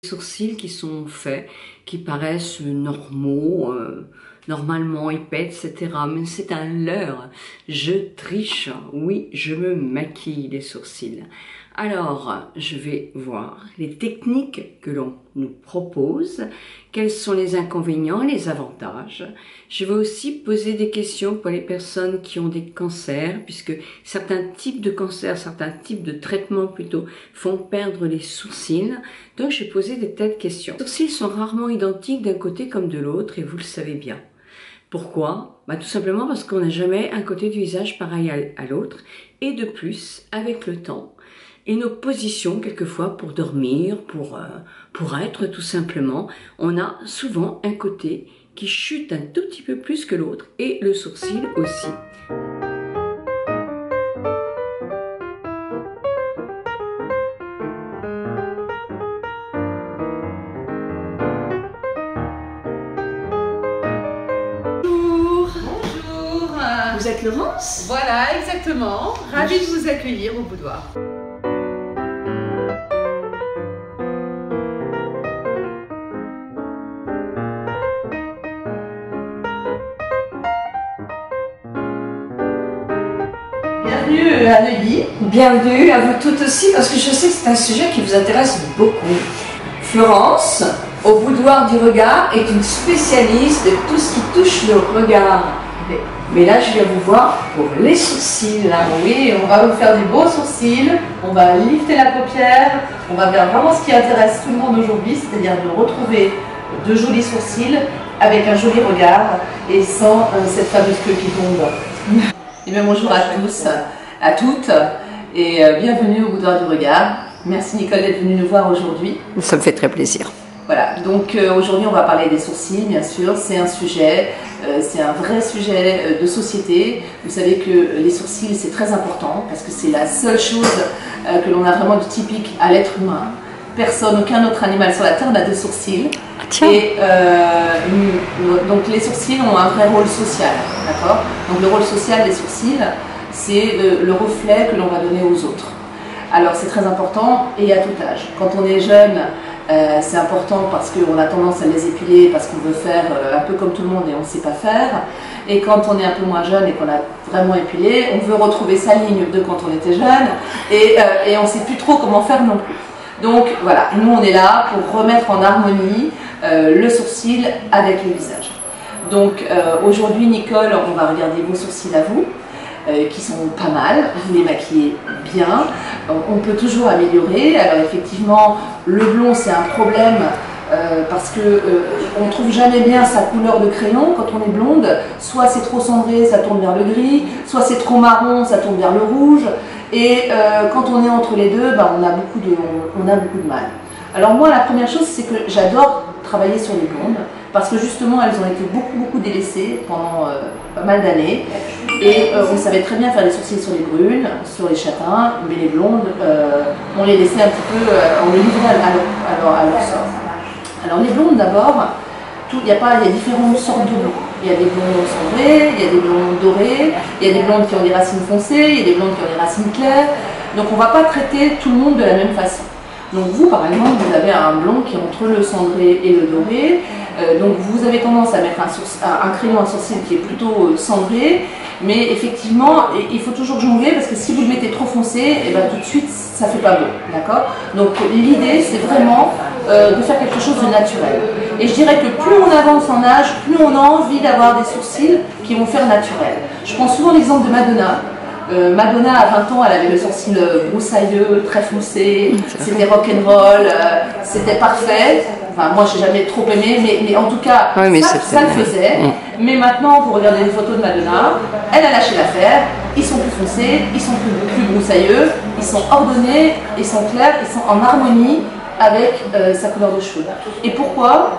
Sourcils qui sont faits, qui paraissent normaux, normalement épais, etc. Mais c'est un leurre. Je triche. Oui, je me maquille les sourcils. Alors, je vais voir les techniques que l'on nous propose, quels sont les inconvénients et les avantages. Je vais aussi poser des questions pour les personnes qui ont des cancers, puisque certains types de cancers, certains types de traitements plutôt, font perdre les sourcils. Donc, je vais poser des tas de questions. Les sourcils sont rarement identiques d'un côté comme de l'autre, et vous le savez bien. Pourquoi? Tout simplement parce qu'on n'a jamais un côté du visage pareil à l'autre. Et de plus, avec le temps, et nos positions, quelquefois, pour dormir, pour être tout simplement, on a souvent un côté qui chute un tout petit peu plus que l'autre, et le sourcil aussi. Bonjour. Vous êtes Laurence? Voilà, exactement. Ravie de vous accueillir au boudoir. Bienvenue à Neuilly. Bienvenue à vous toutes aussi, parce que je sais que c'est un sujet qui vous intéresse beaucoup. Florence, au boudoir du regard, est une spécialiste de tout ce qui touche le regard. Mais là, je viens vous voir pour les sourcils. Oui, on va vous faire des beaux sourcils, on va lifter la paupière, on va faire vraiment ce qui intéresse tout le monde aujourd'hui, c'est-à-dire de retrouver de jolis sourcils avec un joli regard et sans cette fameuse queue qui tombe. Et bien bonjour à tous, à toutes, et bienvenue au boudoir du regard. Merci Nicole d'être venue nous voir aujourd'hui. Ça me fait très plaisir. Voilà, donc aujourd'hui on va parler des sourcils, bien sûr, c'est un sujet, c'est un vrai sujet de société. Vous savez que les sourcils c'est très important parce que c'est la seule chose que l'on a vraiment de typique à l'être humain. Personne, aucun autre animal sur la Terre n'a de sourcils. Tiens. Et donc les sourcils ont un vrai rôle social, d'accord? Donc le rôle social des sourcils, c'est le reflet que l'on va donner aux autres. Alors c'est très important et à tout âge. Quand on est jeune, c'est important parce qu'on a tendance à les épiler parce qu'on veut faire un peu comme tout le monde et on ne sait pas faire. Et quand on est un peu moins jeune et qu'on a vraiment épilé, on veut retrouver sa ligne de quand on était jeune et on ne sait plus trop comment faire non plus. Donc voilà, nous on est là pour remettre en harmonie le sourcil avec le visage. Donc aujourd'hui Nicole, on va regarder vos sourcils à vous. Qui sont pas mal, vous les maquillez bien, on peut toujours améliorer. Alors effectivement, le blond c'est un problème parce que on trouve jamais bien sa couleur de crayon quand on est blonde. Soit c'est trop cendré, ça tourne vers le gris, soit c'est trop marron, ça tourne vers le rouge. Et quand on est entre les deux, on a beaucoup de mal. Alors moi, la première chose, c'est que j'adore travailler sur les blondes parce que justement, elles ont été beaucoup délaissées pendant pas mal d'années. Et on savait très bien faire des sourcils sur les brunes, sur les châtains, mais les blondes, on les laissait un petit peu, on les livrait à leur sort. Alors les blondes d'abord, il y a différentes sortes de blonds. Il y a des blondes cendrées, il y a des blondes dorées, il y a des blondes qui ont des racines foncées, il y a des blondes qui ont des racines claires. Donc on ne va pas traiter tout le monde de la même façon. Donc vous par exemple, vous avez un blond qui est entre le cendré et le doré. Donc vous avez tendance à mettre un crayon à sourcil qui est plutôt cendré. Mais effectivement, il faut toujours jongler parce que si vous le mettez trop foncé, tout de suite ça fait pas beau, d'accord? Donc l'idée c'est vraiment de faire quelque chose de naturel. Et je dirais que plus on avance en âge, plus on a envie d'avoir des sourcils qui vont faire naturel. Je prends souvent l'exemple de Madonna. Madonna à 20 ans, elle avait le sourcil broussailleux, très foncé, c'était rock'n'roll, c'était parfait. Enfin, moi, je n'ai jamais trop aimé, mais en tout cas, oui, ça le faisait. Mais maintenant, vous regardez les photos de Madonna, elle a lâché l'affaire, ils sont plus foncés, ils sont plus broussailleux, ils sont ordonnés, ils sont clairs, ils sont en harmonie avec sa couleur de cheveux. Et pourquoi?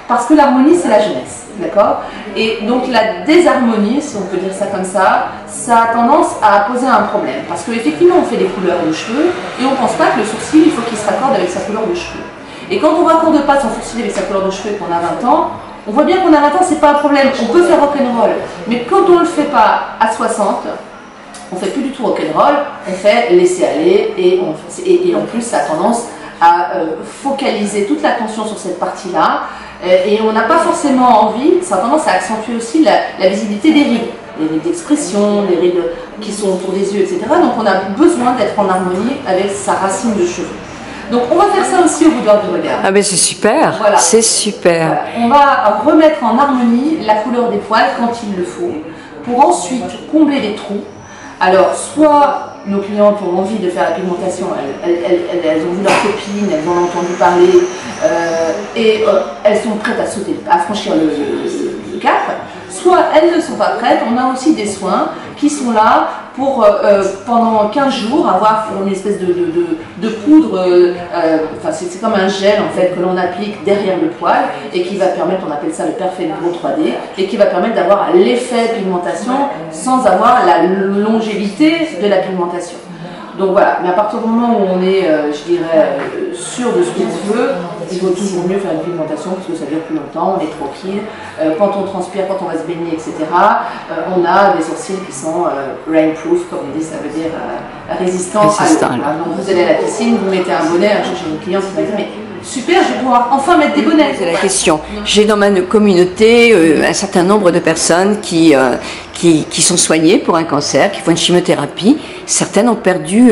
Parce que l'harmonie, c'est la jeunesse, d'accord? Et donc la désharmonie, si on peut dire ça comme ça a tendance à poser un problème. Parce qu'effectivement, on fait des couleurs de cheveux et on ne pense pas que le sourcil, il faut qu'il se raccorde avec sa couleur de cheveux. Et quand on ne raccorde pas son sourcil avec sa couleur de cheveux et qu'on a 20 ans, on voit bien qu'on a 20 ans, c'est pas un problème, on peut faire rock'n'roll. Mais quand on ne le fait pas à 60, on ne fait plus du tout rock'n'roll, on fait laisser aller et en plus ça a tendance à focaliser toute l'attention sur cette partie-là. Et on n'a pas forcément envie, ça a tendance à accentuer aussi la visibilité des rides. Les rides d'expression, les rides qui sont autour des yeux, etc. Donc on a besoin d'être en harmonie avec sa racine de cheveux. Donc on va faire ça aussi au boudoir du regard. Ah ben c'est super, voilà. C'est super. Voilà. On va remettre en harmonie la couleur des poils quand il le faut, pour ensuite combler les trous. Alors soit nos clientes ont envie de faire la pigmentation, elles ont vu leur copine, elles en ont entendu parler, et elles sont prêtes à franchir le cap. Soit elles ne sont pas prêtes, on a aussi des soins qui sont là pour pendant 15 jours avoir une espèce de poudre, enfin c'est comme un gel en fait que l'on applique derrière le poil et qui va permettre, on appelle ça le Perfect Glow 3D, et qui va permettre d'avoir l'effet pigmentation sans avoir la longévité de la pigmentation. Donc voilà, mais à partir du moment où on est, je dirais, sûr de ce qu'on veut, il vaut toujours mieux faire une pigmentation parce que ça dure plus longtemps, on est tranquille. Quand on transpire, quand on va se baigner, etc., on a des sourcils qui sont rainproof, comme on dit, ça veut dire résistants à l'eau. Donc vous allez à la piscine, vous mettez un bonnet. Un jour j'ai une cliente qui m'a dit mais super, je vais pouvoir enfin mettre des bonnets. C'est la question. J'ai dans ma communauté un certain nombre de personnes qui sont soignées pour un cancer, qui font une chimiothérapie. Certaines ont perdu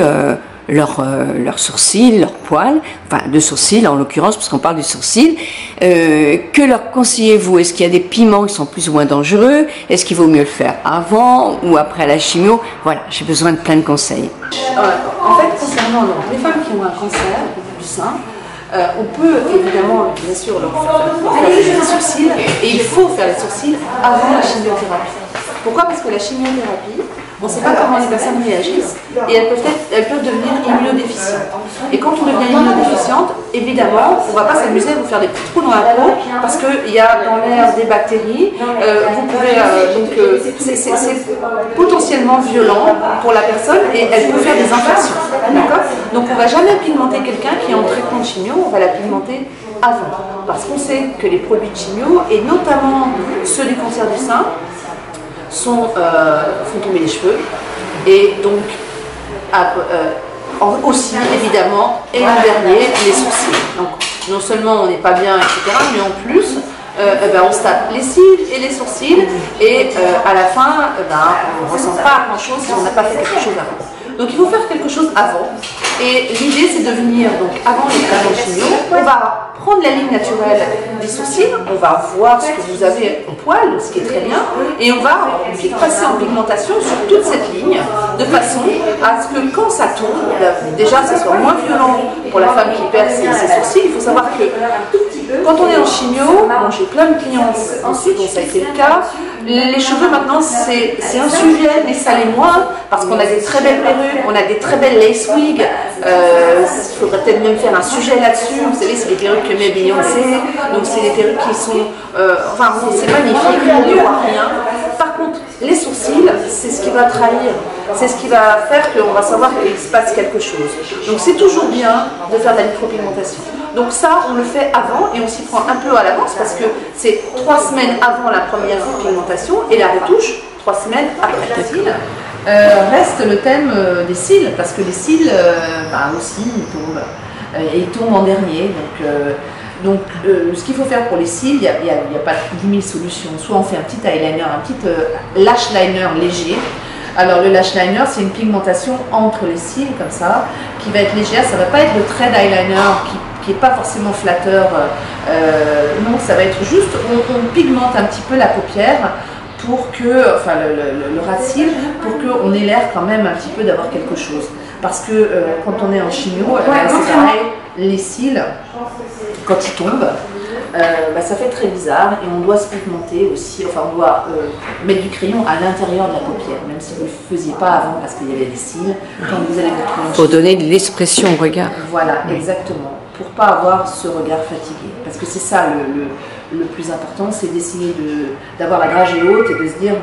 leurs sourcils, leurs poils, enfin de sourcils en l'occurrence, parce qu'on parle du sourcil. Que leur conseillez-vous? Est-ce qu'il y a des pigments qui sont plus ou moins dangereux? Est-ce qu'il vaut mieux le faire avant ou après la chimio? Voilà, j'ai besoin de plein de conseils. En fait, concernant les femmes qui ont un cancer du sein, on peut évidemment, bien sûr, leur faire les sourcils, et il faut faire les sourcils avant la chimiothérapie. Pourquoi? Parce que la chimiothérapie, on ne sait pas comment les personnes réagissent et elles peuvent devenir immunodéficientes. Et quand on devient immunodéficiente, évidemment, on ne va pas s'amuser à vous faire des petits trous dans la peau parce qu'il y a dans l'air des bactéries. Vous pouvez c'est potentiellement violent pour la personne et elle peut faire des infections. D'accord? Donc on ne va jamais pigmenter quelqu'un qui est en traitement de chimio, on va la pigmenter avant. Parce qu'on sait que les produits de chimio, et notamment ceux du cancer du sein, font tomber les cheveux et donc aussi évidemment et en dernier les sourcils. Donc non seulement on n'est pas bien etc, mais en plus on se tape les cils et les sourcils et à la fin on ne ressent pas grand chose si on n'a pas fait quelque chose avant. Donc il faut faire quelque chose avant et l'idée c'est de venir donc avant les traitements de chimio, on va prendre la ligne naturelle des sourcils, on va voir ce que vous avez en poil, ce qui est très bien, et on va passer en pigmentation sur toute cette ligne de façon à ce que quand ça tombe, déjà ça soit moins violent pour la femme qui perd ses sourcils. Il faut savoir que quand on est en chimio, j'ai plein de clients ensuite dont ça a été le cas, les cheveux maintenant c'est un sujet, mais ça l'est moins parce qu'on a des très belles perruques, on a des très belles lace wigs, il faudrait peut-être même faire un sujet là-dessus. Vous savez, c'est les perruques que met Beyoncé, donc c'est des perruques qui sont, enfin bon, c'est magnifique, on ne voit rien. Par contre, les sourcils, c'est ce qui va trahir, c'est ce qui va faire qu'on va savoir qu'il se passe quelque chose. Donc c'est toujours bien de faire de la micropigmentation. Donc ça, on le fait avant et on s'y prend un peu à l'avance parce que c'est 3 semaines avant la première pigmentation et la retouche 3 semaines après. Reste le thème des cils, parce que les cils aussi ils tombent, et ils tombent en dernier. Donc ce qu'il faut faire pour les cils, il n'y a pas 10 000 solutions. Soit on fait un petit eyeliner, un petit lash liner léger. Alors le lash liner, c'est une pigmentation entre les cils comme ça, qui va être légère. Ça ne va pas être le trait d'eyeliner qui n'est pas forcément flatteur. Non, ça va être juste, on pigmente un petit peu la paupière pour que, enfin le ras de cils, pour qu'on ait l'air quand même un petit peu d'avoir quelque chose. Parce que quand on est en chimio, c'est pareil, les cils, quand ils tombent, ça fait très bizarre et on doit se pigmenter aussi, enfin on doit mettre du crayon à l'intérieur de la paupière, même si vous ne le faisiez pas avant parce qu'il y avait des cils. Quand vous allez mettre du crayon, pour donner de l'expression au regard. Voilà, exactement, pour ne pas avoir ce regard fatigué. Parce que c'est ça le plus important, c'est d'essayer d'avoir la dragée haute et de se dire,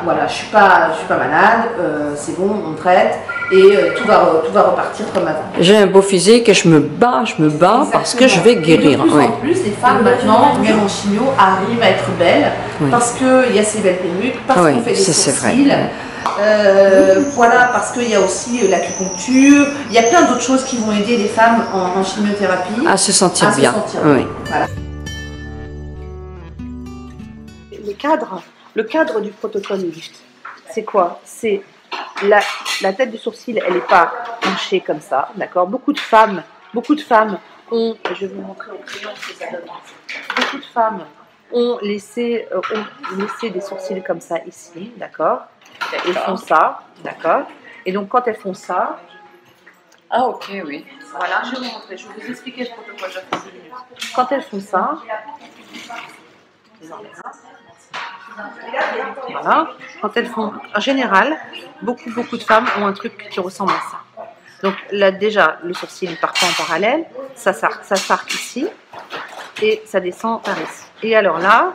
voilà, je suis pas malade, c'est bon, on traite, et tout va repartir comme avant. J'ai un beau physique et je me bats parce que je vais guérir. Et de plus en plus, les femmes maintenant, même en chimio, arrivent à être belles parce qu'il y a ces belles perruques, parce qu'on fait des sourcils. Voilà, parce qu'il y a aussi l'acupuncture, il y a plein d'autres choses qui vont aider les femmes en chimiothérapie à se sentir bien. Oui. Voilà. Le cadre du protocole lift, c'est quoi? C'est la tête du sourcil, elle n'est pas penchée comme ça, d'accord? Beaucoup de femmes ont, je vais vous montrer au crayon ce que ça donne. Beaucoup de femmes ont laissé des sourcils comme ça ici, d'accord? Elles font ça, d'accord? Et donc quand elles font ça, ah ok, oui. Voilà, je vais vous montrer, je vais vous expliquer ce protocole de 10 minutes. Quand elles font ça, voilà, quand elles font, en général, beaucoup de femmes ont un truc qui ressemble à ça. Donc là déjà, le sourcil part pas en parallèle, ça s'arc ici et ça descend par ici. Et alors là,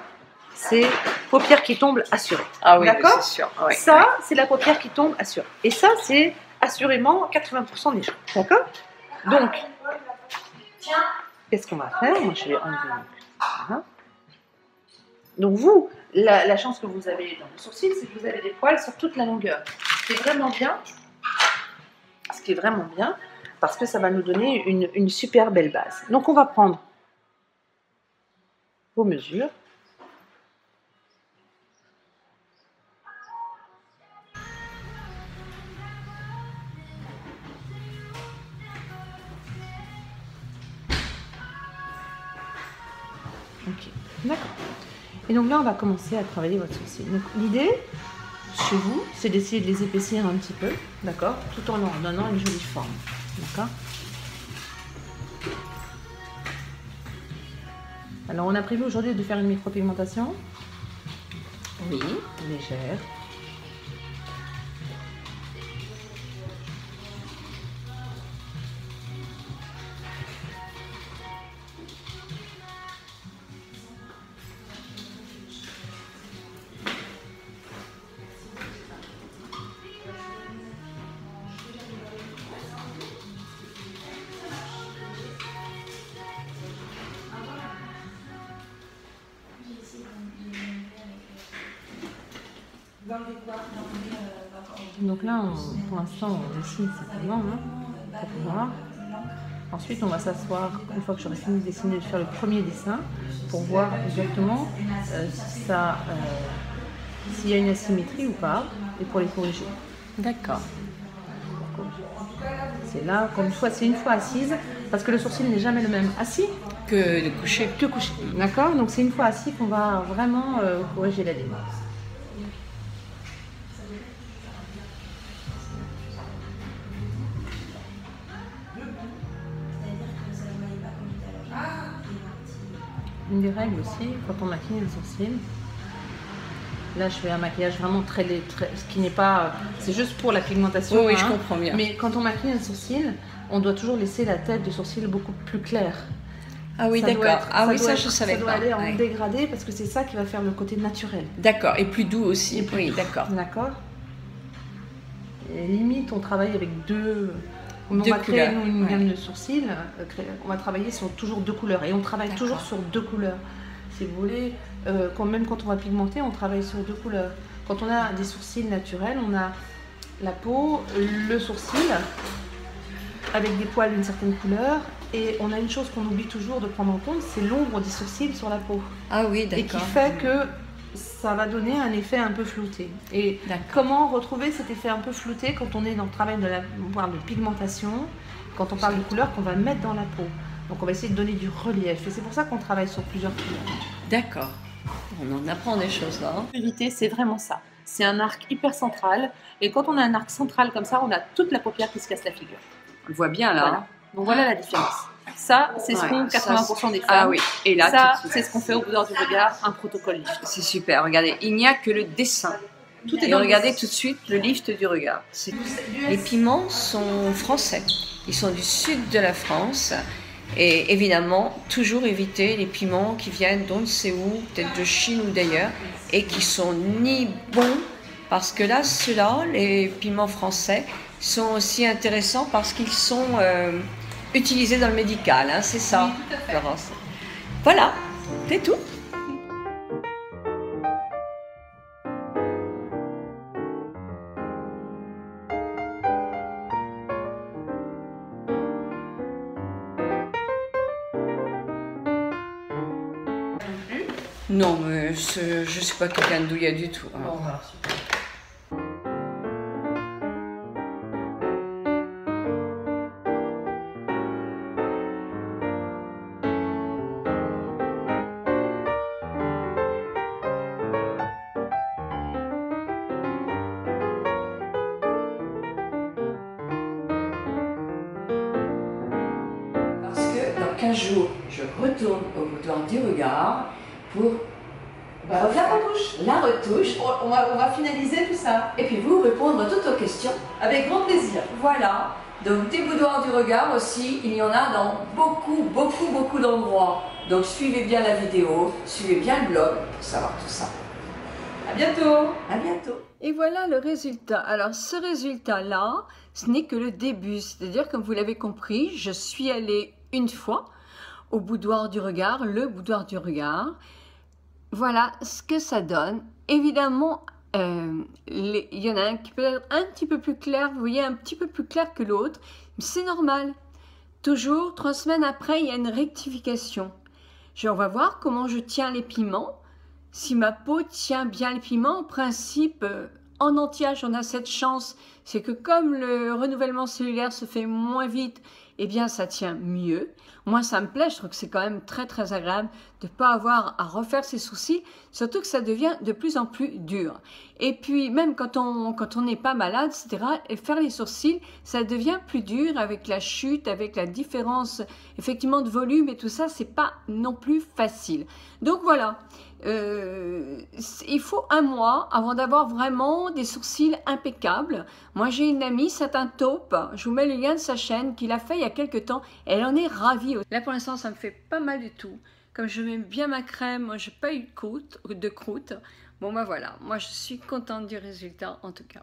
c'est paupière qui tombe assurée. Ah oui, d'accord, c'est sûr. Oui, ça, c'est la paupière qui tombe assurée. Et ça, c'est assurément 80% des gens. D'accord? Donc, qu'est-ce qu'on va faire? Moi, je vais enlever. Voilà. Donc vous, la chance que vous avez dans le sourcil, c'est que vous avez des poils sur toute la longueur. Ce qui est vraiment bien, parce que ça va nous donner une super belle base. Donc on va prendre vos mesures. Ok, d'accord. Et donc là, on va commencer à travailler votre sourcil. Donc l'idée, chez vous, c'est d'essayer de les épaissir un petit peu, d'accord, tout en leur donnant une jolie forme, d'accord. Alors, on a prévu aujourd'hui de faire une micropigmentation. Oui, légère. Donc là, pour l'instant, on dessine simplement, pour voir. Ensuite, on va s'asseoir, une fois que j'aurai fini de dessiner, de faire le premier dessin, pour voir exactement s'il y a une asymétrie ou pas, et pour les corriger. D'accord. C'est là, comme c'est une fois assise, parce que le sourcil n'est jamais le même assis que de coucher. D'accord? Donc c'est une fois assis qu'on va vraiment corriger la ligne. Une des règles aussi, quand on maquille le sourcil, là je fais un maquillage vraiment très ce qui n'est pas, c'est juste pour la pigmentation. Oui, je comprends bien. Mais quand on maquille un sourcil, on doit toujours laisser la tête du sourcil beaucoup plus claire. Ah oui, d'accord. Ah oui, ça je savais pas. Ça doit aller en dégradé parce que c'est ça qui va faire le côté naturel. D'accord, et plus doux aussi. Oui, d'accord. D'accord. Et limite, on travaille avec on va créer une gamme de sourcils, on va travailler sur toujours 2 couleurs et on travaille toujours sur 2 couleurs. Si vous voulez, même quand on va pigmenter, on travaille sur 2 couleurs. Quand on a des sourcils naturels, on a la peau, le sourcil avec des poils d'une certaine couleur et on a une chose qu'on oublie toujours de prendre en compte, c'est l'ombre des sourcils sur la peau. Ah oui, d'accord. Et qui fait que ça va donner un effet un peu flouté. Et comment retrouver cet effet un peu flouté quand on est dans le travail on parle de pigmentation, quand on parle de couleurs qu'on va mettre dans la peau. Donc on va essayer de donner du relief et c'est pour ça qu'on travaille sur plusieurs couleurs. D'accord. On en apprend des choses là. L'utilité, c'est vraiment ça. C'est un arc hyper central et quand on a un arc central comme ça, on a toute la paupière qui se casse la figure. On le voit bien là. Voilà. Donc voilà la différence. Ça, c'est ce qu'ont 80% des femmes. Ah oui. Et là, ça, c'est ce qu'on fait au bout du regard, un protocole lift. C'est super. Regardez, il n'y a que le dessin. Tout est et regardez tout de suite le lift du regard. Les piments sont français. Ils sont du sud de la France. Et évidemment, toujours éviter les piments qui viennent d'on ne sait où, peut-être de Chine ou d'ailleurs, et qui sont ni bons Parce que là, ceux-là, les piments français, sont aussi intéressants parce qu'ils sont utilisés dans le médical, hein, c'est ça, oui, tout à fait. Florence. Voilà, c'est tout. Non, mais je ne suis pas quelqu'un de douillet du tout. Hein. Bon, alors, super. Parce que dans 15 jours, je retourne au boudoir du regard pour La retouche. la retouche On va finaliser tout ça. et puis vous répondre à toutes vos questions. Avec grand plaisir. Voilà, donc des boudoirs du regard aussi, il y en a dans beaucoup d'endroits. Donc suivez bien la vidéo, suivez bien le blog pour savoir tout ça. À bientôt. À bientôt. Et voilà le résultat. Alors ce résultat-là, ce n'est que le début. C'est-à-dire, comme vous l'avez compris, je suis allée une fois au boudoir du regard, le boudoir du regard. Voilà ce que ça donne. Évidemment, il y en a un qui peut être un petit peu plus clair, vous voyez, un petit peu plus clair que l'autre. C'est normal. Toujours, 3 semaines après, il y a une rectification. On va voir comment je tiens les piments. Si ma peau tient bien les piments, en principe, en anti-âge, on a cette chance, c'est que comme le renouvellement cellulaire se fait moins vite, eh bien ça tient mieux. Moi ça me plaît, je trouve que c'est quand même très agréable de ne pas avoir à refaire ses sourcils, surtout que ça devient de plus en plus dur. Et puis même quand on n'est pas malade, etc., et faire les sourcils, ça devient plus dur avec la chute, avec la différence effectivement de volume et tout ça, c'est pas non plus facile. Donc voilà. Il faut 1 mois avant d'avoir vraiment des sourcils impeccables. Moi j'ai une amie, Satin Taupe, je vous mets le lien de sa chaîne, qui l'a fait il y a quelques temps, elle en est ravie. Là pour l'instant ça me fait pas mal du tout, comme je mets bien ma crème, moi j'ai pas eu de croûte. Bon ben voilà, moi je suis contente du résultat en tout cas.